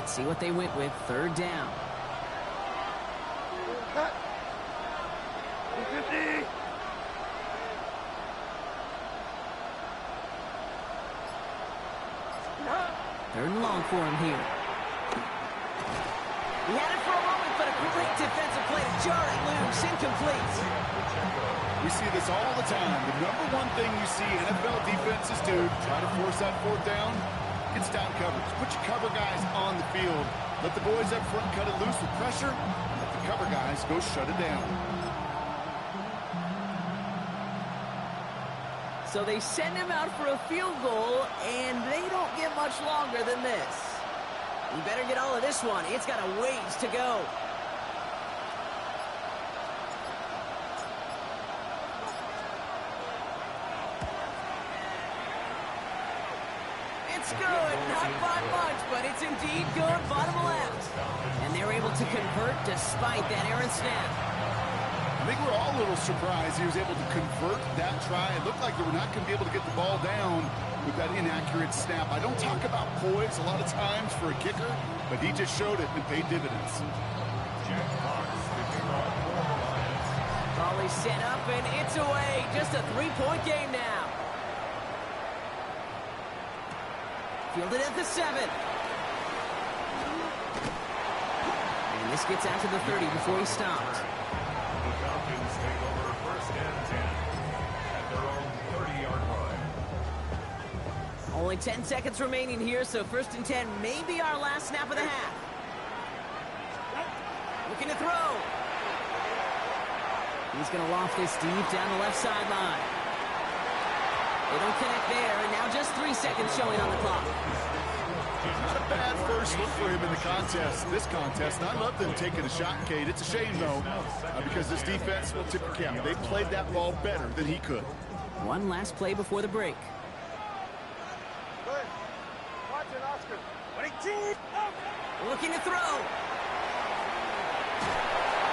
Let's see what they went with. Third down. Third and long for him here. He had it for a moment, but a great defensive play to jar it loose. Incomplete. We see this all the time. The number one thing you see NFL defenses do to try to force that fourth down, it's down coverage. Put your cover guys on the field. Let the boys up front cut it loose with pressure. Let the cover guys go shut it down. So they send him out for a field goal, and they don't get much longer than this. You better get all of this one. It's got a ways to go. It's good. Not by much, but it's indeed good. Bottom left. And they're able to convert despite that errant snap. I think we're all a little surprised he was able to convert that try. It looked like they were not going to be able to get the ball down with that inaccurate snap. I don't talk about poise a lot of times for a kicker, but he just showed it and paid dividends. Ball is set up, and it's away. Just a three-point game now. Fielded at the 7. And this gets out to the 30 before he stopped. The Falcons take over first and 10 at their own 30-yard line. Only 10 seconds remaining here, so first and 10 may be our last snap of the half. Looking to throw. He's going to loft this deep down the left sideline. They don't connect there, and now just 3 seconds showing on the clock. Not a bad first look for him in the contest, this contest. And I love them taking a shot, Kate. It's a shame, though, because this defense will tip the cap. They played that ball better than he could. One last play before the break. Good. Watch it, Oscar. Looking to throw.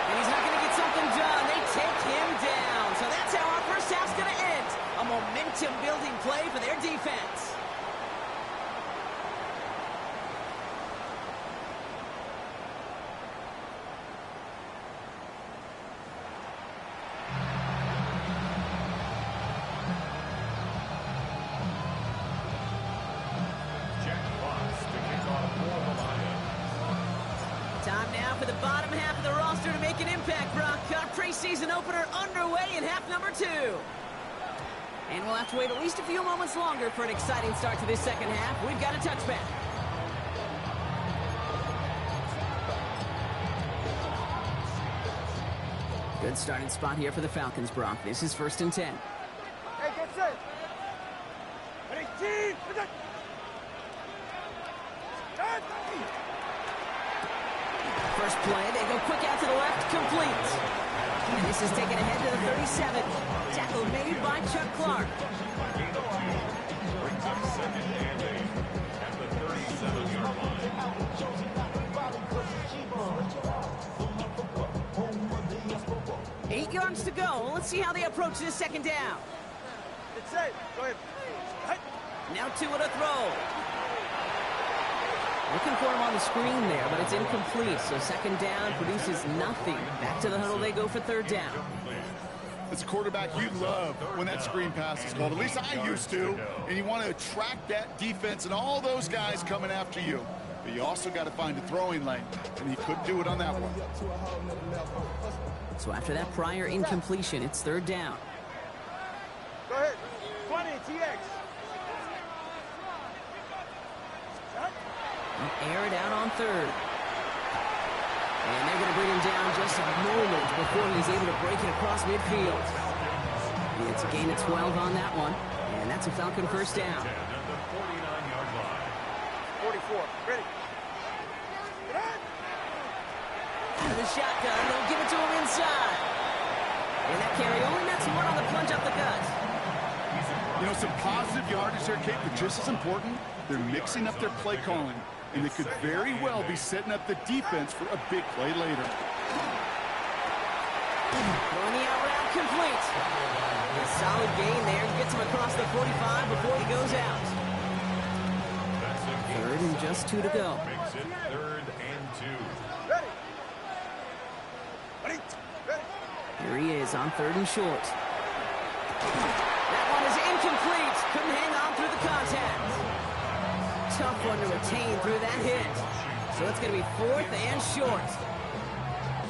And he's not going to get something done. They take him down. So that's how our first half's going to end. A momentum-building play for their defense. Time now for the bottom half of the roster to make an impact, Brock. Our preseason opener underway in half number 2. And we'll have to wait at least a few moments longer for an exciting start to this second half. We've got a touchback. Good starting spot here for the Falcons, Brock. This is first and 10. Hey, get set. First play, they go quick out to the left, complete. And this is taken ahead to the 37. Tackle made by Chuck Clark. Brings up second and 8 at the 37-yard line. 8 yards to go. Let's see how they approach this second down. Get set. Go ahead. Now 2 at a throw. Looking for him on the screen there, but it's incomplete. So second down produces nothing. Back to the huddle they go for third down. As a quarterback, you love when that screen pass is called. At least I used to. And you want to attract that defense and all those guys coming after you. But you also got to find a throwing lane. And he couldn't do it on that one. So after that prior incompletion, it's third down. Go ahead. 20, TX. Air it out on third. And they're going to bring him down just a moment before he's able to break it across midfield. It's a gain of 12 on that one. And that's a Falcon first down. At the 49-yard line. 44. Ready. Out of the shotgun, they'll give it to him inside. And that carry only nets one on the plunge up the gut. You know, some positive yardage there, Kate, but just as important, they're mixing up their play calling. And they could very well be setting up the defense for a big play later. Throwing the out route complete. A solid gain there. Gets him across the 45 before he goes out. 3rd and just 2 to go. Makes it 3rd and 2. Ready. Ready. Ready. Here he is on 3rd and short. That one is incomplete. Couldn't hang on through the contact. Tough one to retain through that hit. So it's going to be 4th and short.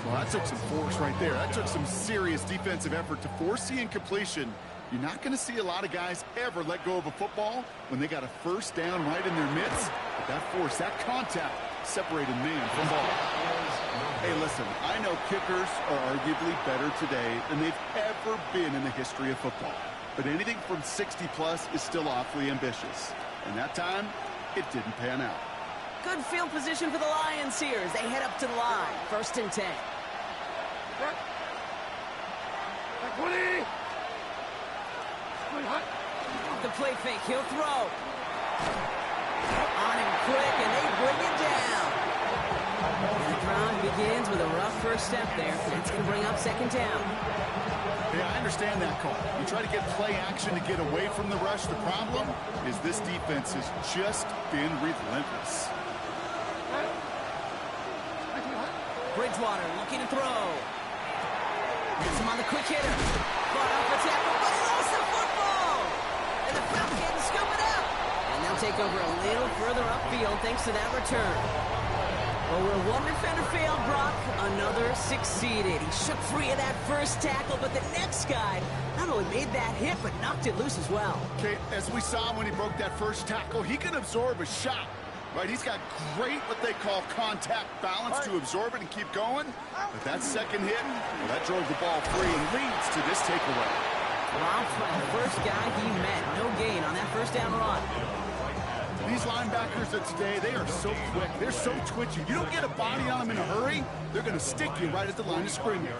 Well, that took some force right there. That took some serious defensive effort to force the incompletion. You're not going to see a lot of guys ever let go of a football when they got a first down right in their midst. But that force, that contact, separated man from ball. Hey, listen, I know kickers are arguably better today than they've ever been in the history of football. But anything from 60-plus is still awfully ambitious. And that time, it didn't pan out. Good field position for the Lions here as they head up to the line. 1st and 10. Off the play fake, he'll throw. On him quick, and they bring it down. And the drive begins with a rough first step there. That's going to bring up 2nd down. Yeah, I understand that call. You try to get play action to get away from the rush. The problem is this defense has just been relentless. Bridgewater looking to throw. Gets him on the quick hitter. Fought off the tackle, but he lost the football. And the Falcons scoop it up. And they'll take over a little further upfield thanks to that return. Well, where one defender failed, Brock, another succeeded. He shook free of that first tackle, but the next guy not only made that hit, but knocked it loose as well. Okay, as we saw when he broke that first tackle, he can absorb a shot. Right, he's got great what they call contact balance to absorb it and keep going. But that second hit, well, that drove the ball free and leads to this takeaway. Dropped by the first guy he met. No gain on that first down run. These linebackers of today, they are so quick. They're so twitchy. You don't get a body on them in a hurry, they're going to stick you right at the line of scrimmage.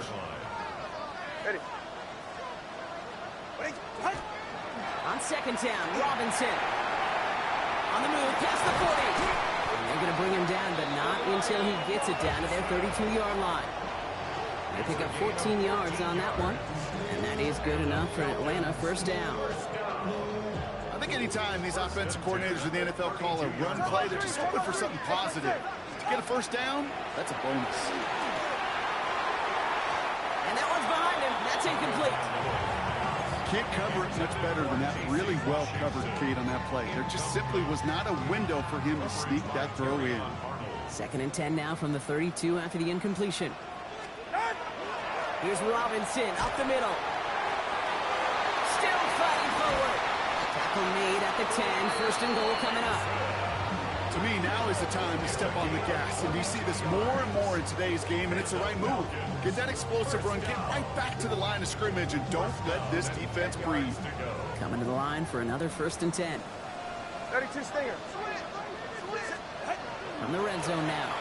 Ready. Ready. On 2nd down, Robinson. On the move, past the 40. And they're going to bring him down, but not until he gets it down to their 32-yard line. They pick up 14 yards on that one. And that is good enough for an Atlanta 1st down. I think anytime these offensive coordinators in the NFL call a run play, they're just hoping for something positive. To get a 1st down, that's a bonus. And that one's behind him. That's incomplete. Can't cover it much better than that really well-covered Kate on that play. There just simply was not a window for him to sneak that throw in. 2nd and 10 now from the 32 after the incompletion. Here's Robinson up the middle. Still fighting forward. Tackle made at the 10. 1st and goal coming up. To me, now is the time to step on the gas. And you see this more and more in today's game, and it's the right move. Get that explosive run, get right back to the line of scrimmage, and don't let this defense breathe. Coming to the line for another 1st and 10. 32 Stinger. From the red zone now.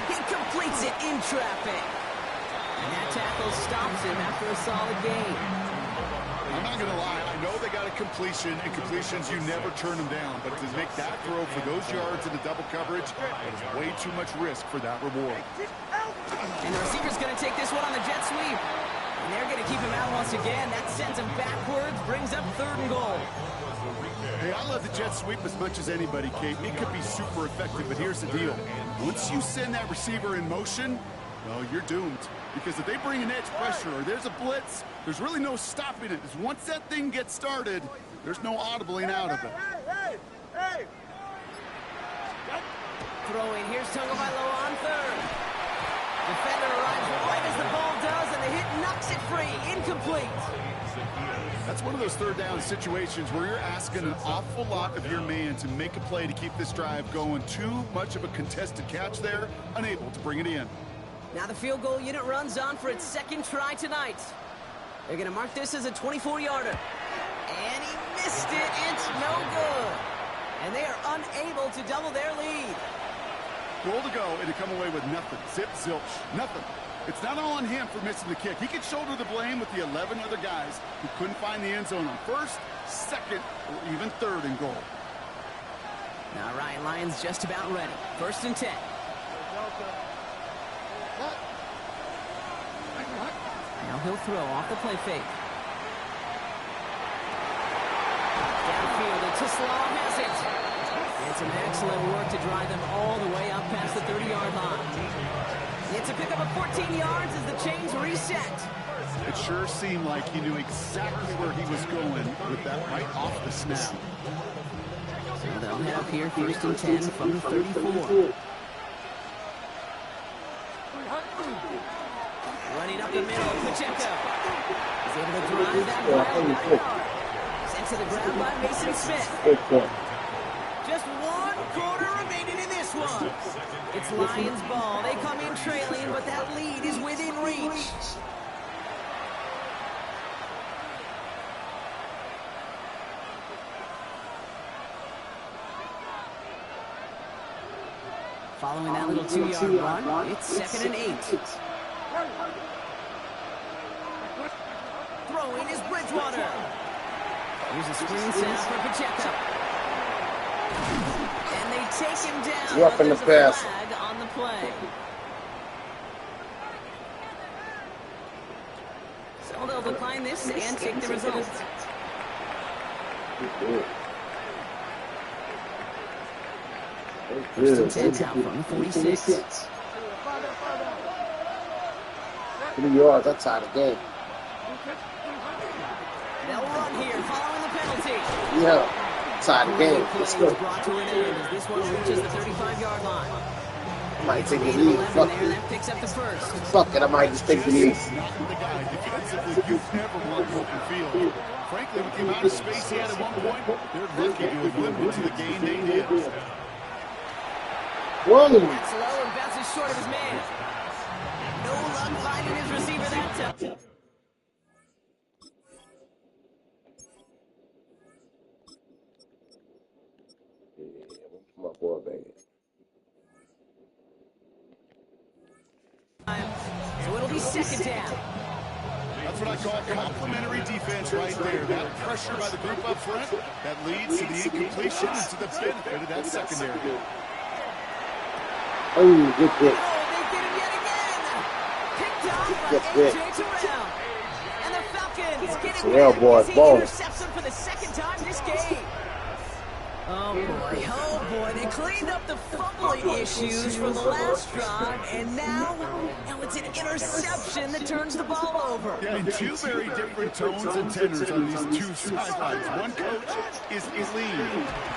He completes it in traffic. And that tackle stops him after a solid gain. I'm not going to lie. I know they got a completion, and completions, you never turn them down. But to make that throw for those yards in the double coverage, it is way too much risk for that reward. And the receiver's going to take this one on the jet sweep. And they're going to keep him out once again. That sends him backwards, brings up 3rd and goal. Hey, I love the jet sweep as much as anybody, Kate. It could be super effective, but here's the deal. Once you send that receiver in motion, well, you're doomed. Because if they bring an edge pressure or there's a blitz, there's really no stopping it. Once that thing gets started, there's no audibling out of it. Hey! Throwing, here's Tagovailoa on 3rd. Defender arrives right as the ball does, and the hit knocks it free. Incomplete. That's one of those 3rd down situations where you're asking an awful lot of your man to make a play to keep this drive going. Too much of a contested catch there, unable to bring it in. Now the field goal unit runs on for its 2nd try tonight. They're going to mark this as a 24-yarder. And he missed it. It's no good. And they are unable to double their lead. Goal to go, and to come away with nothing. Zip, zilch, nothing. It's not all on him for missing the kick. He could shoulder the blame with the 11 other guys who couldn't find the end zone on 1st, 2nd, or even 3rd and goal. All right, Lions just about ready. 1st and 10. Now he'll throw off the play fake. Downfield, and Tislau has it. And some excellent work to drive them all the way up past the 30-yard line. It's a pickup of 14 yards as the chains reset. It sure seemed like he knew exactly where he was going with that right off the snap. So they'll have here 1st and 10 from the 34. Running up the middle, Pacheco is able to drive that ball. Sent to the ground by Mason Smith. Just 1 quarter remaining in this one. It's Lions ball. They come in trailing, but that lead is within reach. Following that little 2-yard run, it's 2nd and 8. Throwing is Bridgewater. Here's a screen set for Pacheco. And they take him down. Roughing the pass. Flag on the play. So they'll decline this and take the result. First and 10 now from the 46. 3 yards, that's out of the game. They'll run here following the penalty. Yeah, it's out of the game. Let's go. Brought to an end as this one reaches the 35-yard line. Might take the lead. Fuck There, it. that picks up the first. Fuck it, I might just take the lead. Not the guy defensively you've never wanted open field. Frankly, with the amount of space he had at one point, they're lucky to have lived into the game they did. Whoa! That's low and bounces short of his man. No luck finding his receiver that time. My boy, baby. So it'll be 2nd down. That's what I call complimentary defense right there. That pressure by the group up front, that leads to the incompletion and to the benefit of that secondary. Oh, good pick. Oh, they get him yet again. Picked off Good by pick. A.J. Terrell. And the Falcons get it Terrell, back boy, as he ball. intercepts him for the 2nd time this game. Oh boy, they cleaned up the fumbling issues from the last drive, and now it's an interception that turns the ball over. Yeah, and two very different tones and tenors on these two sidelines. One coach is lean,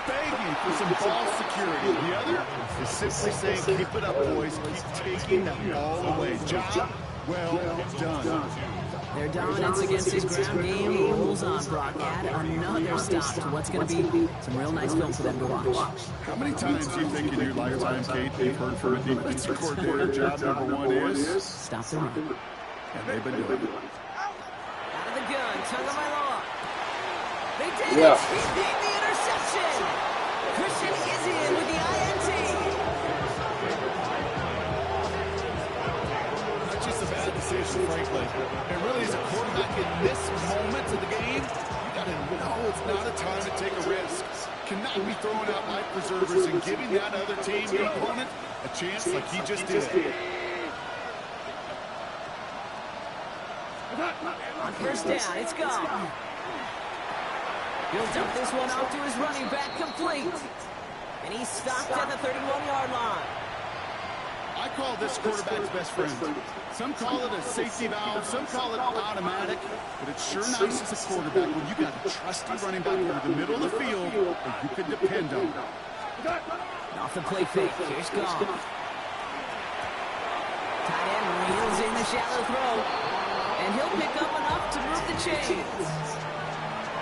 begging for some ball security. The other is simply saying, keep it up, boys. Keep taking that ball away. Job well done. Their dominance against his ground game rolls on, Brock. Add another stop to what's going to be some real nice film for them to watch. How many times do you think in your lifetime, Kate, you've heard from a defensive coordinator, job number one is? Stop the run. And they've been doing it. Out of the gun, Tagovailoa. They did Yeah. it. He made the interception. Christian is in with the INT. Not just a bad decision, frankly. And really, as a quarterback in this moment of the game, you got to know it's not a time to take a risk. Cannot be throwing out life preservers and giving that other team, your opponent, a chance like he just did. On 1st down, it's gone. He'll dump this one off to his running back, complete. And he's stopped at the 31-yard line. I call this quarterback's best friend. Some call it a safety valve, some call it automatic, but it's sure nice as a quarterback when you got a trusty running back over the middle of the field that you can depend on. Off the play fake, here's Goff. Tight end reels in the shallow throw, and he'll pick up enough to move the chains.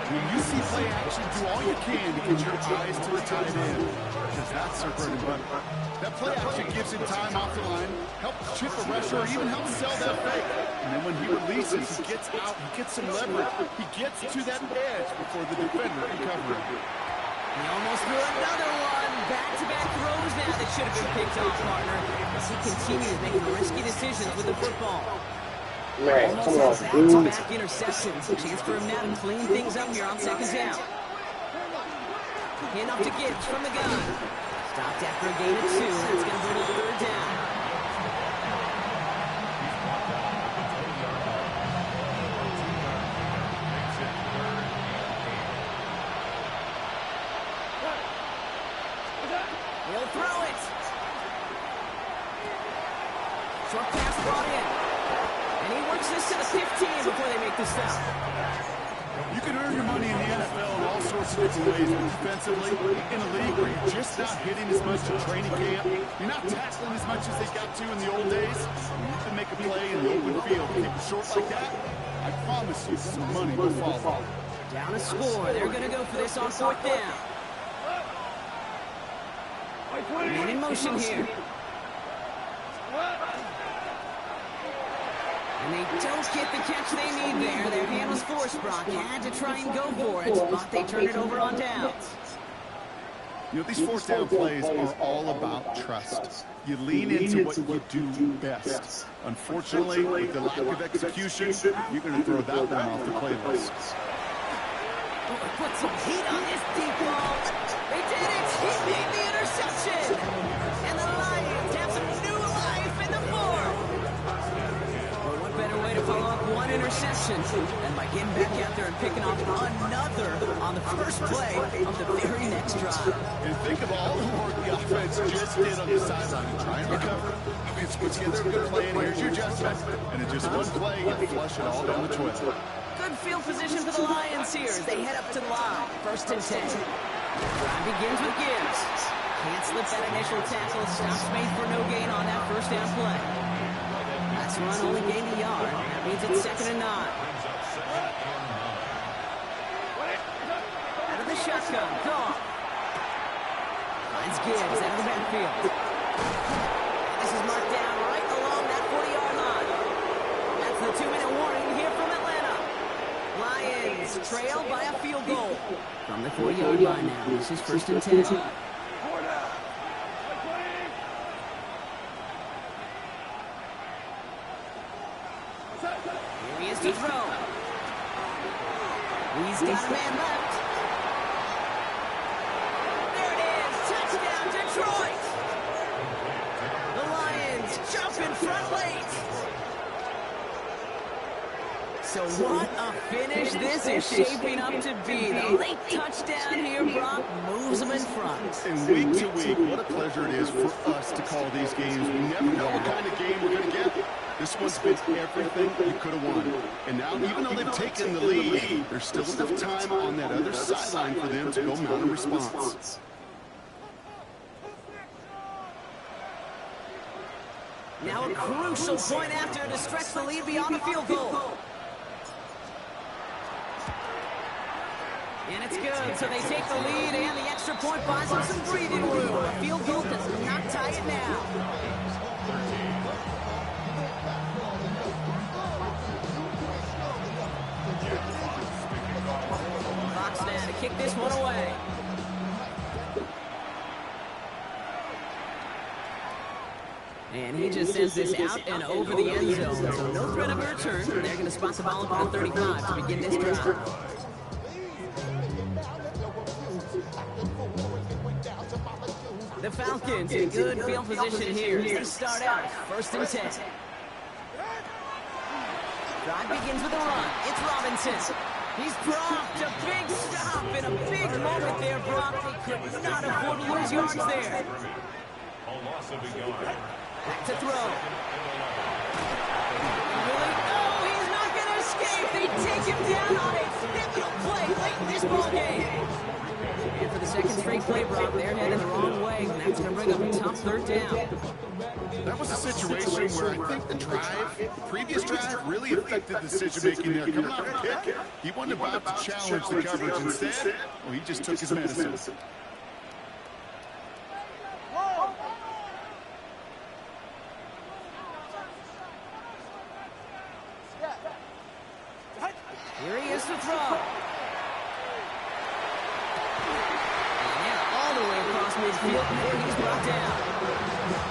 When you see play action, do all you can to get your eyes to the tight end, because that's their bread and butter. That play action gives him time off the line, helps chip a rusher, or even helps sell that fake. And then when he releases, he gets out, he gets some leverage, he gets to that edge before the defender can cover him. He almost threw another one. Back-to-back throws now that should have been picked off, partner, as he continues making risky decisions with the football. Man, come on, dude. Back-to-back interceptions. A chance for him now to clean things up here on 2nd down. Hand off to Gibbs from the gun. Stopped after a gain of 2. That's going to bring up 3rd down. Short pass brought in. And he works this to the 15 before they make the stop. You can earn your money in the NFL in all sorts of different ways, but defensively, in a league where you're just not hitting as much in training camp, you're not tackling as much as they got to in the old days, you can make a play in the open field. Keep it short like that, I promise you some money will follow. Down a score. They're going to go for this on fourth down. And in motion here. And they don't get the catch they need there. Their hand was forced, Brock. Had to try and go for it, but they turned it over on downs. You know, these fourth down plays are all about trust. You lean into what you do best. Unfortunately, with the lack of execution, you're going to throw that one off the playlist. Oh, put some heat on this deep ball. They did it. He made the interception. And the Lions have some new life in the fourth. But what better way to follow up one interception than by getting back out there and picking off another on the first play of the very next drive. And think of all the work the offense just did on the sideline. Trying to recover. It's put together a good plan. Here's your adjustment. And in just one play, you flush it all down the toilet. Good field position for the Lions here as they head up to the line. First and 10. Drive begins with Gibbs. Can't slip that initial tackle. Stops made for no gain on that first down play. Last run only gained a yard. That means it's 2nd and 9. Out of the shotgun. Gone. Finds Gibbs out of the backfield. This is marked down right along that 40-yard line. That's the 2-minute warning here from Atlanta. Lions trail by a field goal. From the 40-yard line now, this is 1st and 10. Here he is to throw. He's got a man left. There it is. Touchdown, Detroit. The Lions jump in front late. So what a finish this is shaping up to be. The late touchdown here, Brock, moves them in front. And week to week, what a pleasure it is for us to call these games. We never know what kind of game we're going to get. This one's been everything you could have won. And now, even though they've taken the lead, there's still enough time on that other sideline for them to go mount a response. Now a crucial point after to stretch the lead beyond a field goal. And it's good, so they take the lead, and the extra point buys them some breathing room. A field goal does not tie it now. Fox now to kick this one away. And he just sends this out and over the end zone. So no threat of a return. They're going to spot the ball up on 35 to begin this drive. The Falcons in good field position here as they start out 1st and 10. Drive begins with a run. It's Robinson. He's dropped a big stop in a big moment there, Brock. They could not afford to lose yards there. Back to throw. Really? Oh, he's not going to escape. They take him down on a pivotal play late in this ball game. And for the second straight play, Brock, they're headed the wrong way, and that's going to bring up a tough 3rd down. That was a situation where I think the previous drive really affected the decision-making there. Coming out of pick, he wasn't about to challenge the coverage. Instead, well, he just took his medicine. Here he is to throw. All the way across midfield before he's brought down.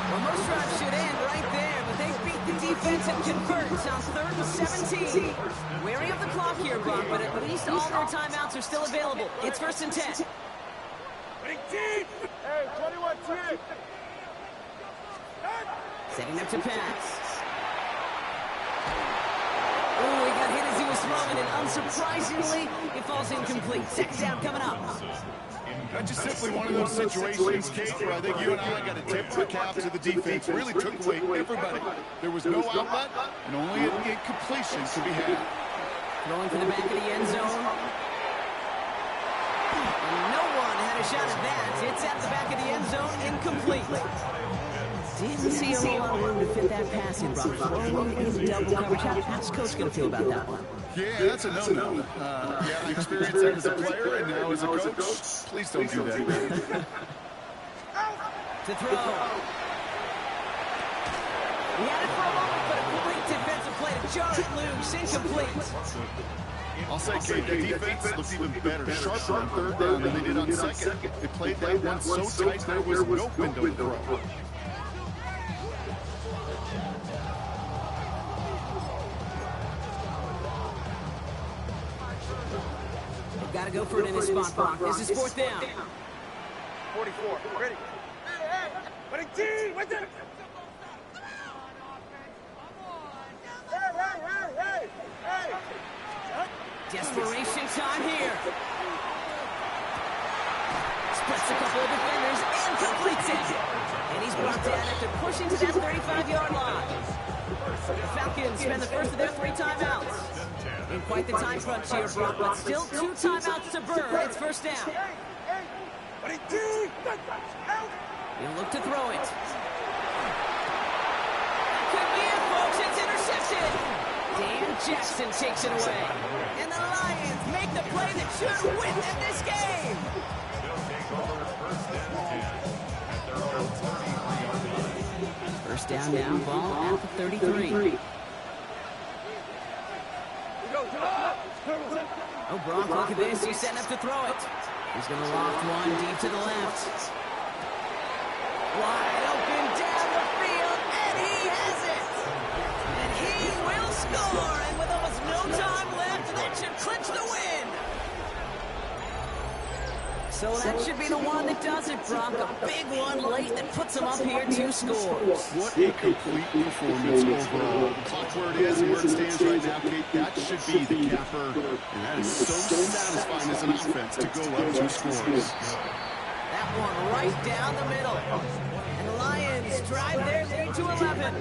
Well, most drives should end right there, but they beat the defense and converts on 3rd and 17. Wary of the clock here, Brock, but at least all their timeouts are still available. It's 1st and 10. Hey, 21-10. Setting up to pass. Oh, he got hit as he was he's thrown, and unsurprisingly, it falls incomplete. Second down coming up. That's just simply one of those situations, Kate, where I think you and I got to tip our cap to the defense. Really took away everybody. There was no outlet, and only an incompletion to be had. Throwing to the back of the end zone. And no one had a shot at that. It's at the back of the end zone, incomplete. Didn't see a whole lot of room to fit that pass in, Brock. Throwing in double coverage. How's Coach going to feel about that one? Yeah, that's a no-no. Yeah, I experienced that as a player and now as a coach. Please don't do that. To throw. He had it for a moment, but a great defensive play to jar it loose. Incomplete. I'll say, Kate, the defense looked even better, sharper on third down than they did on second. They played that one so tight there was no window to throw. Got to go for it in this spot, Brock. This is fourth down. 44. Ready. Running team. What's it? Hey. Desperation time here. Splits a couple of defenders and completes it. And he's brought down after pushing to that 35-yard line. The Falcons spend the first of their 3 timeouts. In quite the time crunch here, Brock, but still 2 timeouts to burn. It's first down. He'll look to throw it. Could be it, folks. It's intercepted. Dan Jackson takes it away. And the Lions make the play that should win them this game. First down now, ball at the 33. Oh, Brock, look at this. He's setting up to throw it. He's going to loft one deep to the left. Wide open down the field, and he has it. And he will score. And with almost no time left, that should clinch the win. So that should be the one that does it, Brock. A big one late that puts him up here 2 scores. What a complete performance overall. Clock where it is and where it stands right now, Kate, that should be the capper. And that is so satisfying as an offense to go up 2 scores. That one right down the middle. And the Lions drive their lead to 11.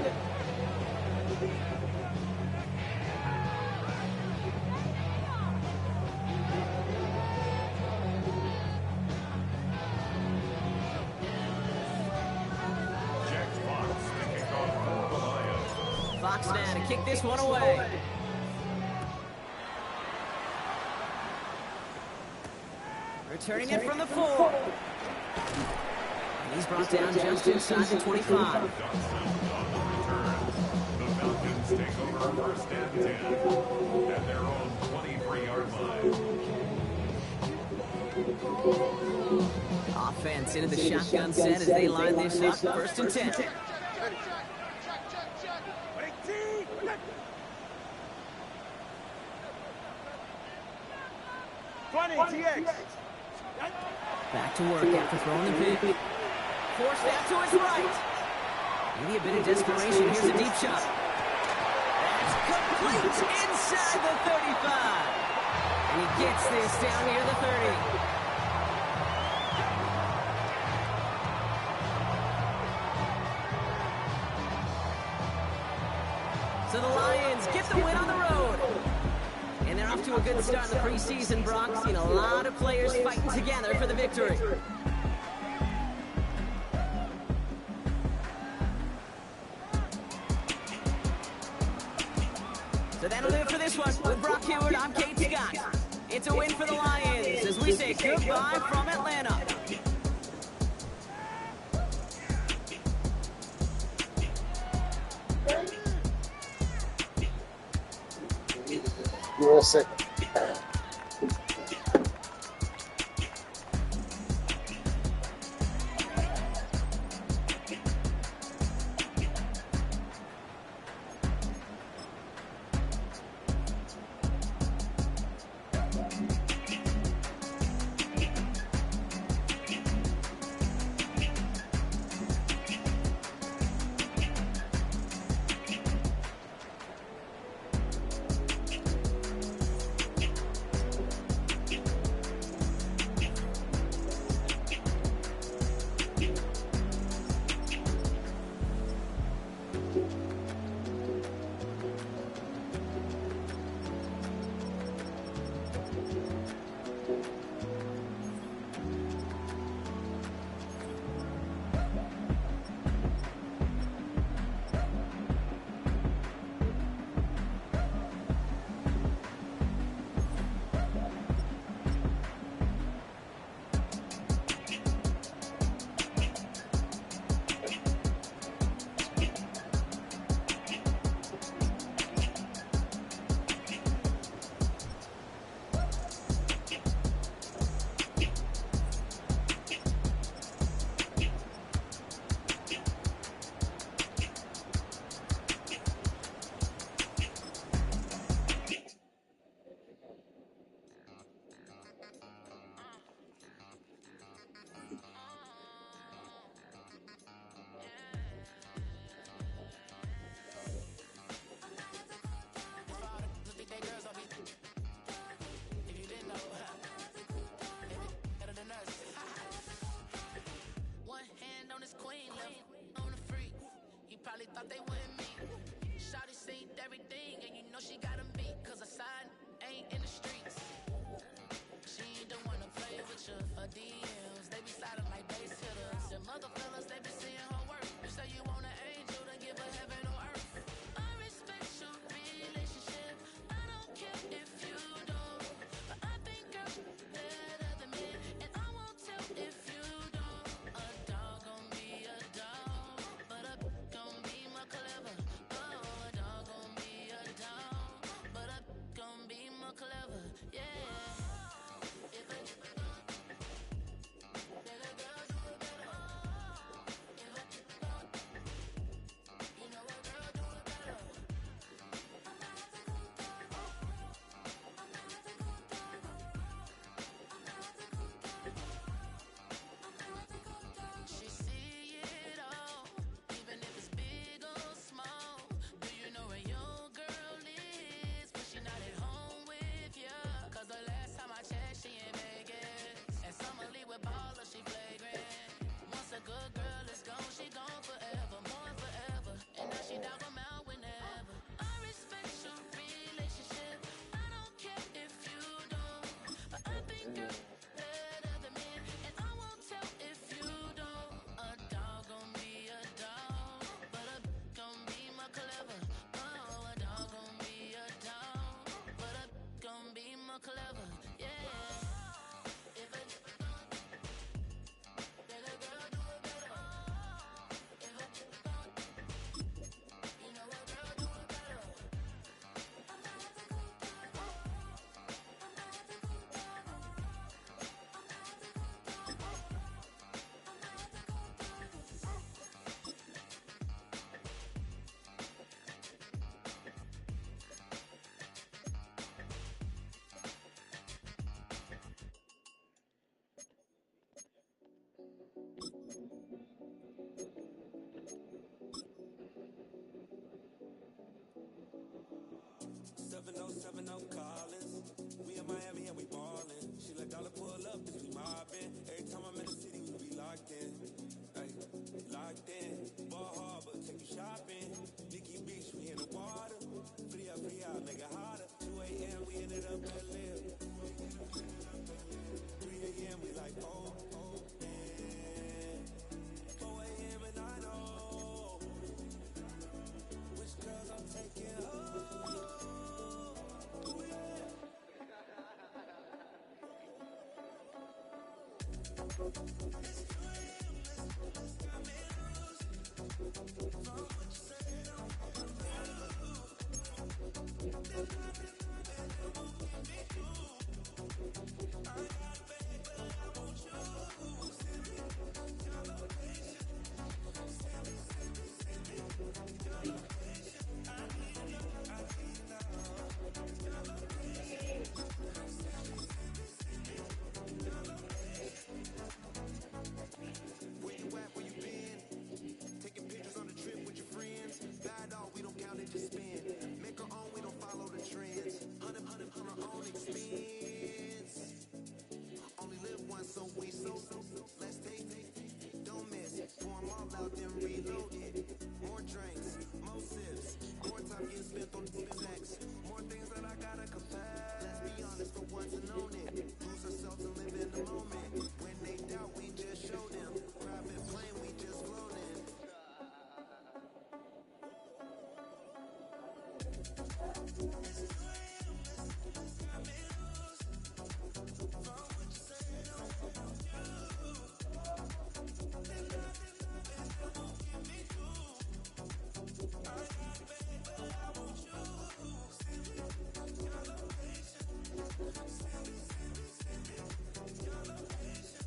Fox now to kick this one away. Returning it from the 4. And he's brought down just inside the 25. The Falcons take over first and 10 at their own 23-yard line. Offense into the shotgun set as they line this up. First and 10. 20, TX. Back to work after throwing the pick. Forced out to his right. Maybe a bit of desperation. Here's a deep shot. That's complete inside the 35. And he gets this down near the 30. So the Lions get the win on the road. And they're off to a good start in the preseason, Brock. Seen a lot of players fighting together for the victory. So that'll do it for this one. With Brock Heward, I'm Kate Scott. It's a win for the Lions as we say goodbye from Atlanta. Give me 1 second. thought they wouldn't meet. Shawty seen everything, and you know she got 'em beat. Cause her side ain't in the streets. She don't wanna play with you for DMs. They be sliding like base hitters. Them other fellas, they be seeing her work. You say you want an angel, then give her heaven or earth. I respect your relationship. I don't care if you don't. But I think girls better than me. And I won't tell if you don't. A dog gon' be a dog. But a gon' be more clever. Oh, a dog gon' be a dog. But a gon' be more clever. Yeah. If a girl do it better. If a you know a girl do it better. She see it all, even if it's big or small. Do you know where your girl is when she not at home with ya? Cause the last time I checked, she in Vegas. And summer leave with baller, she flagrant. Once a good girl is gone, she gone forever, more forever. And now she dog 'em out whenever. I respect your relationship. I don't care if you don't. But I think you're better than me. And I won't tell if you don't. A dog gon' be a dog. But a gon' be more clever. Oh, a dog gon' be a dog. But a gon' be more clever. Yeah. If a girl do it better. If a you know a girl do it better. Collins. We in Miami and we ballin'. She let dollar pull up, cause we mobbin'. Every time I'm in the city, we be locked in. Ay, locked in. Ball Harbor, take you shopping. Nikki Beach, we in the water. Free up, make it hotter. 2 a.m., we ended up at Live. 3 a.m., we like, oh, man. 4 a.m. and I know which girls I'm taking home. Your location.